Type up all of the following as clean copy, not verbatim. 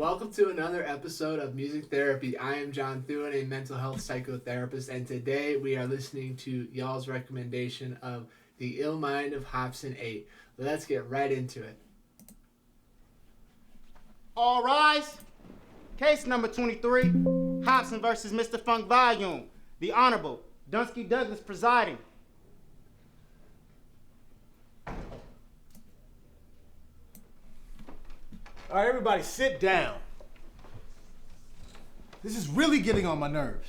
Welcome to another episode of Music Therapy. I am John Thune, a mental health psychotherapist, and today we are listening to y'all's recommendation of The Ill Mind of HOPSIN 8. Let's get right into it. All rise. Case number 23, HOPSIN versus Mr. Funk Volume. The Honorable Dunsky Douglas presiding. All right, everybody sit down. This is really getting on my nerves.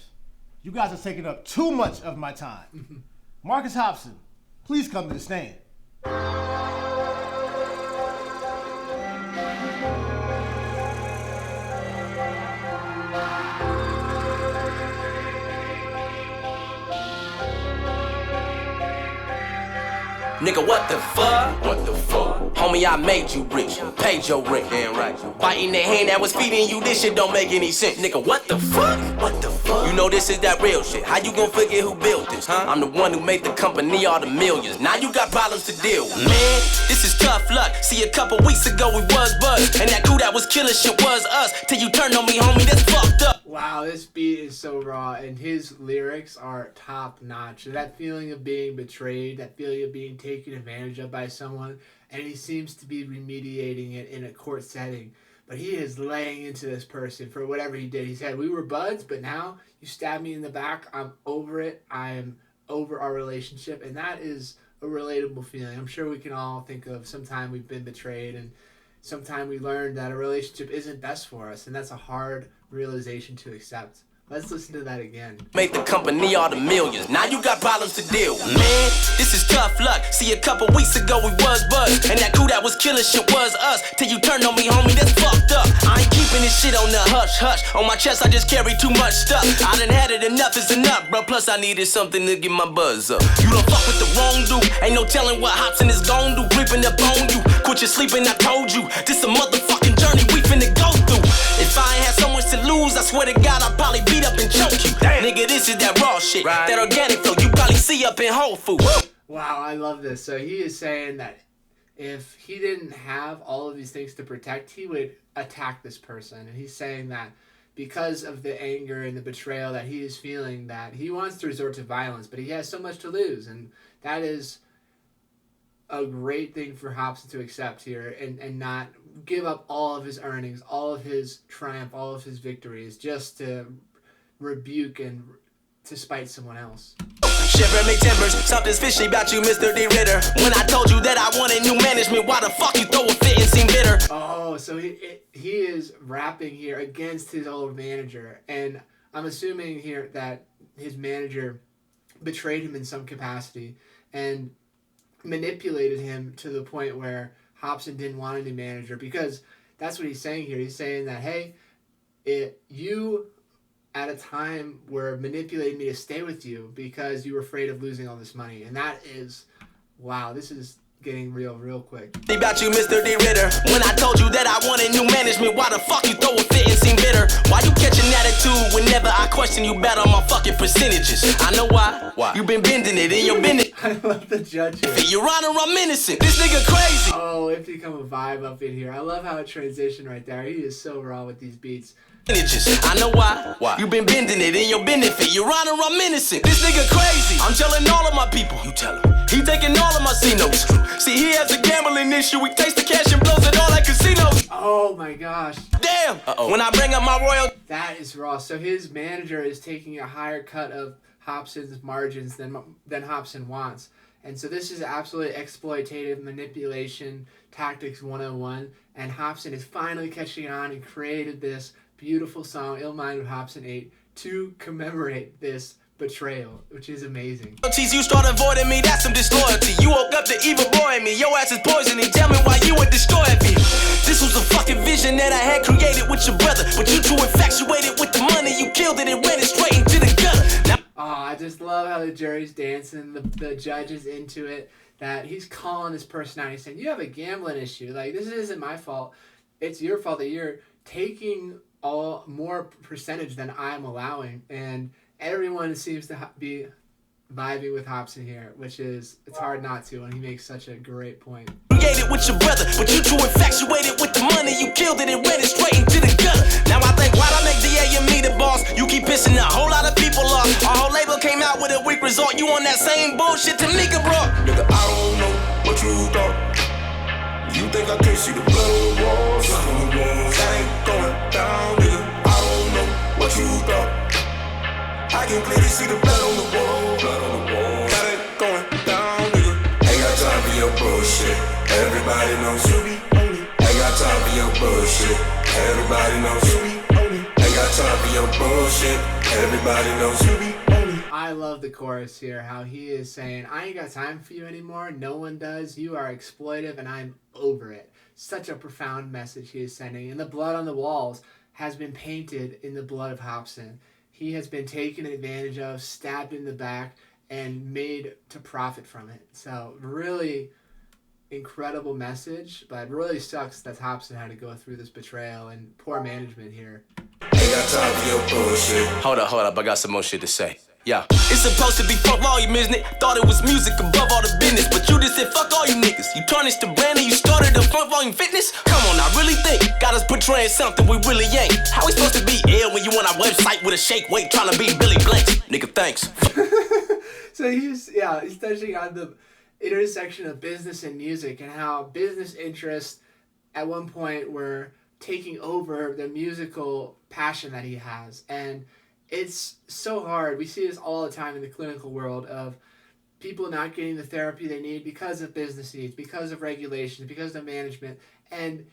You guys are taking up too much of my time. Marcus Hopsin, please come to the stand. Nigga, what the fuck? What the fuck? Homie, I made you rich, paid your rent. Damn right. Biting the hand that was feeding you, this shit don't make any sense. Nigga, what the fuck? What the fuck? You know this is that real shit. How you gon' forget who built this, huh? I'm the one who made the company all the millions. Now you got problems to deal with. Man, this is tough luck. See, a couple weeks ago we was buzzed, and that crew that was killing shit was us. Till you turned on me, homie, that's fucked up. Wow, this beat is so raw, and his lyrics are top notch. That feeling of being betrayed, that feeling of being taken advantage of by someone, and he seems to be remediating it in a court setting. But he is laying into this person for whatever he did. He said, we were buds, but now you stabbed me in the back. I'm over it. I am over our relationship, and that is a relatable feeling. I'm sure we can all think of some time we've been betrayed, and sometime we learned that a relationship isn't best for us, and that's a hard realization to accept. Let's listen to that again. Made the company all the millions. Now you got problems to deal with. Man, this is tough luck. See, a couple weeks ago we was buzzed, and that crew that was killing shit was us. Till you turned on me, homie, that's fucked up. I ain't keeping this shit on the hush hush. On my chest, I just carry too much stuff. I done had it, enough is enough, bro. Plus I needed something to get my buzz up. You done fuck with the wrong dude. Ain't no telling what HOPSIN is gon' do. Creeping up on you. Quit your sleeping, I told you. This a motherfucking journey we finna go through. If I ain't had so much to lose, I swear to God, I'd probably beat up and choke you. Damn. Nigga, this is that raw shit, right. That organic flow you probably see up in Whole Foods. Wow, I love this. So he is saying that if he didn't have all of these things to protect, he would attack this person. And he's saying that because of the anger and the betrayal that he is feeling, that he wants to resort to violence, but he has so much to lose. And that is a great thing for HOPSIN to accept here and not give up all of his earnings, all of his triumph, all of his victories, just to rebuke and to spite someone else. Shiver me timbers, something's fishy about you, Mr. D. Ritter. When I told you that I wanted new management, why the fuck you throw a fit and seem bitter? Oh, so he is rapping here against his old manager, and I'm assuming here that his manager betrayed him in some capacity and manipulated him to the point where HOPSIN didn't want a new manager, because that's what he's saying here. He's saying that, hey, you at a time were manipulating me to stay with you because you were afraid of losing all this money. And that is, wow, this is getting real quick. About you, Mr. D. Ritter. When I told you that I wanted new management, why the fuck you throw a fit and seem bitter? Why you catch an attitude whenever I question you bad on my fucking percentages? I know why. Why? You been bending it in your business. I love the judge here. Your Honor, I'm innocent. This nigga crazy. Oh, it become a vibe up in here. I love how it transitioned right there. He is so raw with these beats. I know why. Why? You been bending it in your benefit. Your Honor, I'm innocent. This nigga crazy. I'm telling all of my people. You tell him. He taking all of my C-notes. See, he has a gambling issue. He takes the cash and blows it all at casinos. Oh my gosh. Damn. When I bring up my royal. That is raw. So his manager is taking a higher cut of HOPSIN's margins than HOPSIN wants. And so this is absolutely exploitative manipulation tactics 101. And HOPSIN is finally catching on and created this beautiful song, Ill Mind of HOPSIN 8, to commemorate this betrayal, which is amazing. You start avoiding me, that's some disloyalty. You woke up to evil boy in me, your ass is poisoning. Tell me why you would destroy me. This was a fucking vision that I had created with your brother, but you too infatuated with the money, you killed it and ran it straight into the gutter. Oh, I just love how the jury's dancing, the judge is into it, that he's calling this person out. He's saying, you have a gambling issue. Like, this isn't my fault. It's your fault that you're taking more percentage than I'm allowing. And everyone seems to be vibing with HOPSIN here, which is, it's hard not to, and he makes such a great point. Created with your brother, but you too infatuated with the money, you killed it and ran it straight into the gut. keep pissing a whole lot of people off. Our whole label came out with a weak result. You on that same bullshit Tamika brought. Nigga, I don't know what you thought. You think I can't see the blood on the walls? That ain't going down, nigga. I don't know what you thought. I can clearly see the blood on the wall. That ain't going down, nigga. Ain't got time for your bullshit. Everybody knows you be on it. Ain't got time for your bullshit. Everybody knows you be on it. Ain't got time for your bullshit. Everybody knows you be on it. I love the chorus here, how he is saying, I ain't got time for you anymore, no one does, you are exploitive and I'm over it. Such a profound message he is sending, and the blood on the walls has been painted in the blood of HOPSIN. He has been taken advantage of, stabbed in the back, and made to profit from it. So really incredible message, but it really sucks that HOPSIN had to go through this betrayal and poor management here. Ain't got time for your bullshit. Hold up, I got some more shit to say. Yeah, it's supposed to be funk volume, isn't it? Thought it was music above all the business, but you just said fuck all you niggas. You tarnished the brand and you started the funk volume fitness? Come on, I really think got us portraying something we really ain't. How we supposed to be ill when you on our website with a shake weight trying to be Billy Blanks? Nigga, thanks. So he's touching on the intersection of business and music, and how business interests at one point were taking over the musical passion that he has. And it's so hard. We see this all the time in the clinical world of people not getting the therapy they need because of business needs, because of regulations, because of management. And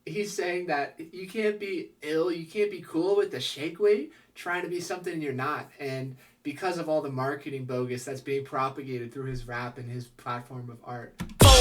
he's saying that you can't be ill, you can't be cool with the shake weight, trying to be something you're not. And because of all the marketing bogus that's being propagated through his rap and his platform of art.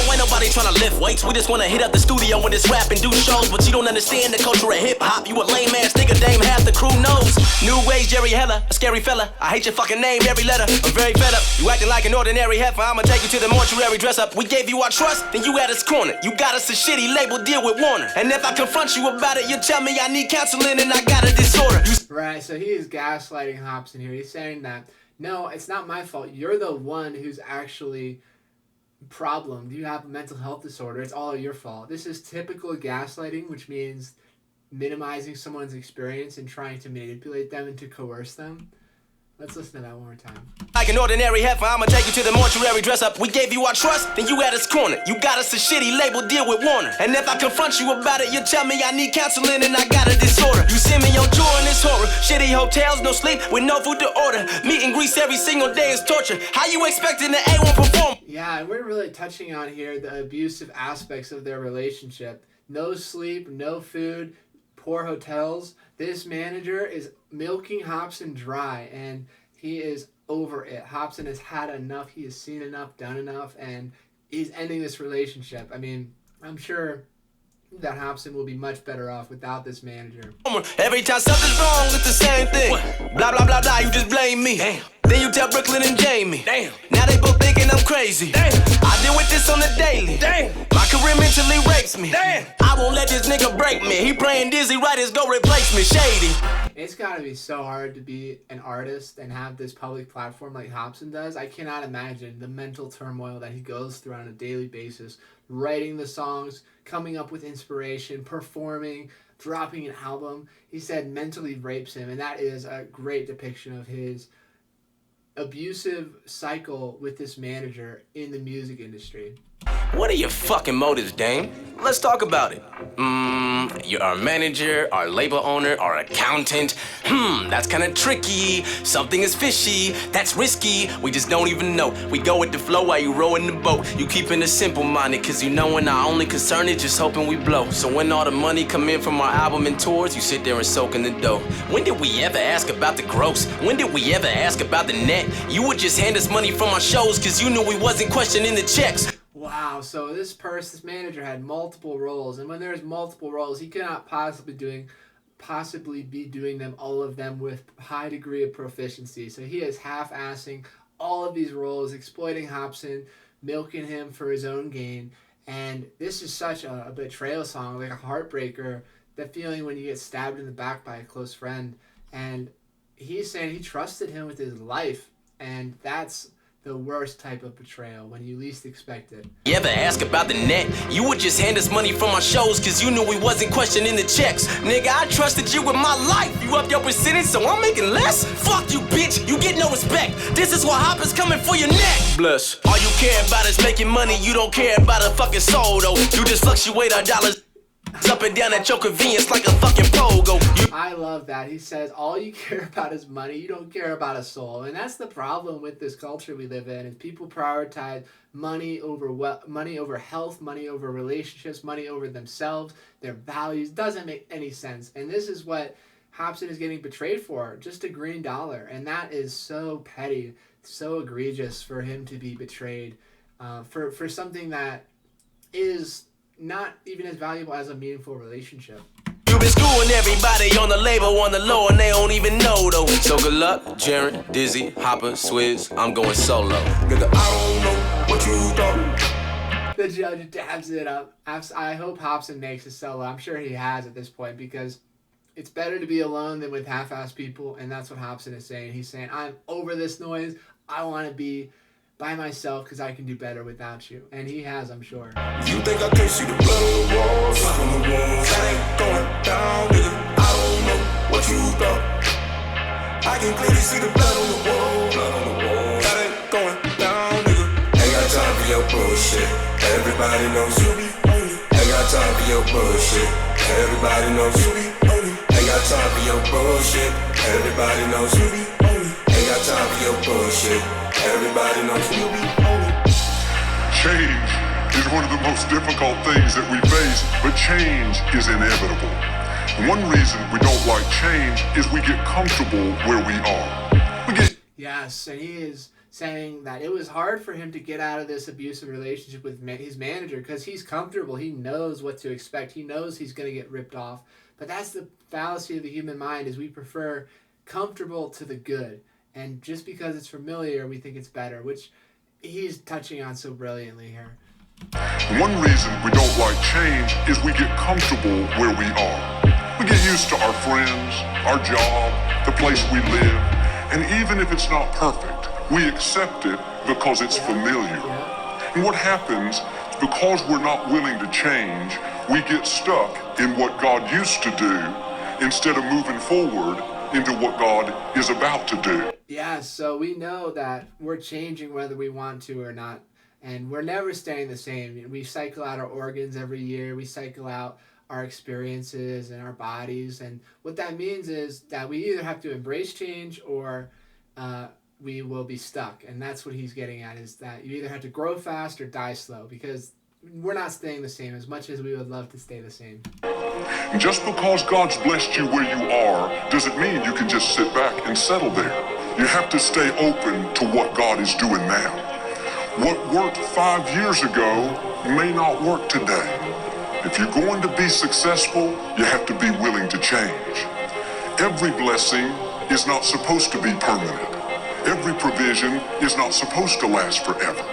Ain't nobody trying to lift weights. We just want to hit up the studio with this rap and do shows. But you don't understand the culture of hip-hop. You a lame ass nigga, dame half the crew knows. New age Jerry Heller, a scary fella. I hate your fucking name, every letter. I'm very fed up. You acting like an ordinary heifer. I'ma take you to the mortuary dress up. We gave you our trust, then you at us corner. You got us a shitty label deal with Warner. And if I confront you about it, you tell me I need counseling and I got a disorder. Right, so he is gaslighting HOPSIN here. He's saying that, no, it's not my fault. You're the one who's actually problem. You have a mental health disorder. It's all your fault. This is typical gaslighting, which means minimizing someone's experience and trying to manipulate them and to coerce them. Let's listen to that one more time. Like an ordinary heifer, I'ma take you to the mortuary dress up. We gave you our trust, then you at us corner. You got us a shitty label deal with Warner. And if I confront you about it, you tell me I need counseling and I got a disorder. You send me on tour in this horror. Shitty hotels, no sleep, with no food to order. Meet and grease every single day is torture. How you expecting the A1 perform? Yeah, and we're really touching on here the abusive aspects of their relationship. No sleep, no food, poor hotels. This manager is milking HOPSIN dry, and he is over it. HOPSIN has had enough. He has seen enough, done enough, and he's ending this relationship. I mean, I'm sure that HOPSIN will be much better off without this manager. Every time something's wrong, it's the same thing. Blah, blah, blah, blah, you just blame me. Damn. Then you tell Brooklyn and Jamie. Damn. Now they both thinking I'm crazy. Damn. I deal with this on the daily. Damn. My career mentally rapes me. Damn. I won't let this nigga break me. He praying dizzy writers go replace me. Shady. It's gotta be so hard to be an artist and have this public platform like HOPSIN does. I cannot imagine the mental turmoil that he goes through on a daily basis, writing the songs, coming up with inspiration, performing, dropping an album. He said mentally rapes him, and that is a great depiction of his abusive cycle with this manager in the music industry. What are your fucking motives, Dame? Let's talk about it. You're our manager, our label owner, our accountant. That's kinda tricky. Something is fishy. That's risky. We just don't even know. We go with the flow while you rowing the boat. You keeping it simple-minded, cause you know when our only concern is just hoping we blow. So when all the money come in from our album and tours, you sit there and soak in the dough. When did we ever ask about the gross? When did we ever ask about the net? You would just hand us money from our shows, cause you knew we wasn't questioning the checks. Wow, so this manager had multiple roles, and when there's multiple roles, he cannot possibly be doing them, all of them, with high degree of proficiency. So he is half-assing all of these roles, exploiting HOPSIN, milking him for his own gain, and this is such a betrayal song, like a heartbreaker, that feeling when you get stabbed in the back by a close friend, and he's saying he trusted him with his life, and that's the worst type of betrayal, when you least expect it. You ever ask about the net? You would just hand us money from our shows cause you knew we wasn't questioning the checks. Nigga, I trusted you with my life. You up your percentage so I'm making less? Fuck you, bitch. You get no respect. This is why Hopper's coming for your neck. Bless. All you care about is making money. You don't care about a fucking soul, though. You just fluctuate our dollars up and down at your convenience like a fucking pogo. I love that. He says, all you care about is money. You don't care about a soul. And that's the problem with this culture we live in, is people prioritize money over money over health, money over relationships, money over themselves, their values. Doesn't make any sense. And this is what Hopsin is getting betrayed for, just a green dollar. And that is so petty, so egregious for him to be betrayed for something that is not even as valuable as a meaningful relationship. You been screwing everybody on the label on the low and they don't even know though. So good luck, Jaren, Dizzy, Hopper, Swizz, I'm going solo. Nigga, I don't know what you thought. The judge dabs it up. I hope Hopsin makes a solo. I'm sure he has at this point, because it's better to be alone than with half-assed people, and that's what Hopsin is saying. He's saying, I'm over this noise. I want to be by myself because I can do better without you. And he has, I'm sure. You think I can't see the blood on the walls? On the walls. That ain't going down, nigga. I don't know what you thought. I can clearly see the blood on the wall. Blood on the wall. That ain't going down, nigga. Ain't got time for your bullshit. Everybody knows you be on it. Ain't got time for your bullshit. Everybody knows you be on it. Ain't got time for your bullshit. Everybody knows you be on it. Ain't got time for your bullshit. Everybody knows you be on it. Change is one of the most difficult things that we face, but change is inevitable. One reason we don't like change is we get comfortable where we are. Yes, and he is saying that it was hard for him to get out of this abusive relationship with his manager because he's comfortable. He knows what to expect. He knows he's going to get ripped off. But that's the fallacy of the human mind, is we prefer comfortable to the good. And just because it's familiar, we think it's better, which he's touching on so brilliantly here. One reason we don't like change is we get comfortable where we are. We get used to our friends, our job, the place we live, and even if it's not perfect, we accept it because it's familiar. And what happens is, because we're not willing to change, we get stuck in what God used to do instead of moving forward into what God is about to do. Yeah, so we know that we're changing whether we want to or not, and we're never staying the same. We cycle out our organs every year, we cycle out our experiences and our bodies, and what that means is that we either have to embrace change or we will be stuck. And that's what he's getting at, is that you either have to grow fast or die slow, because we're not staying the same as much as we would love to stay the same. Just because God's blessed you where you are doesn't mean you can just sit back and settle there. You have to stay open to what God is doing now. What worked 5 years ago may not work today. If you're going to be successful, you have to be willing to change. Every blessing is not supposed to be permanent. Every provision is not supposed to last forever.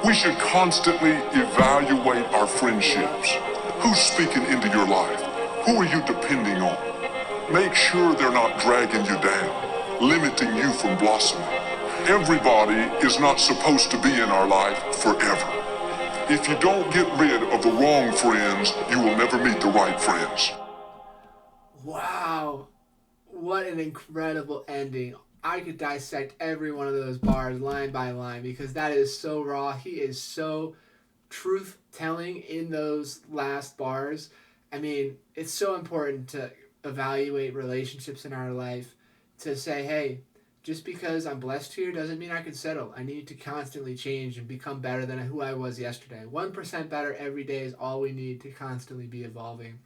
We should constantly evaluate our friendships. Who's speaking into your life? Who are you depending on? Make sure they're not dragging you down, limiting you from blossoming. Everybody is not supposed to be in our life forever. If you don't get rid of the wrong friends, you will never meet the right friends. Wow, what an incredible ending. I could dissect every one of those bars line by line, because that is so raw. He is so truth-telling in those last bars. I mean, it's so important to evaluate relationships in our life, to say, hey, just because I'm blessed here doesn't mean I can settle. I need to constantly change and become better than who I was yesterday. 1% better every day is all we need to constantly be evolving.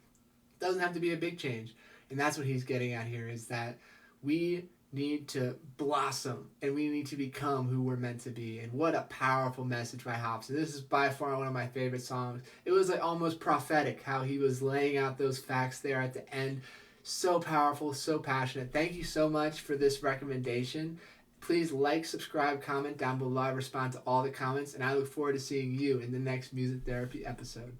It doesn't have to be a big change. And that's what he's getting at here, is that we need to blossom and we need to become who we're meant to be. And what a powerful message by HOPSIN. This is by far one of my favorite songs. It was like almost prophetic how he was laying out those facts there at the end. So powerful, so passionate. Thank you so much for this recommendation. Please like, subscribe, comment down below. I respond to all the comments, and I look forward to seeing you in the next music therapy episode.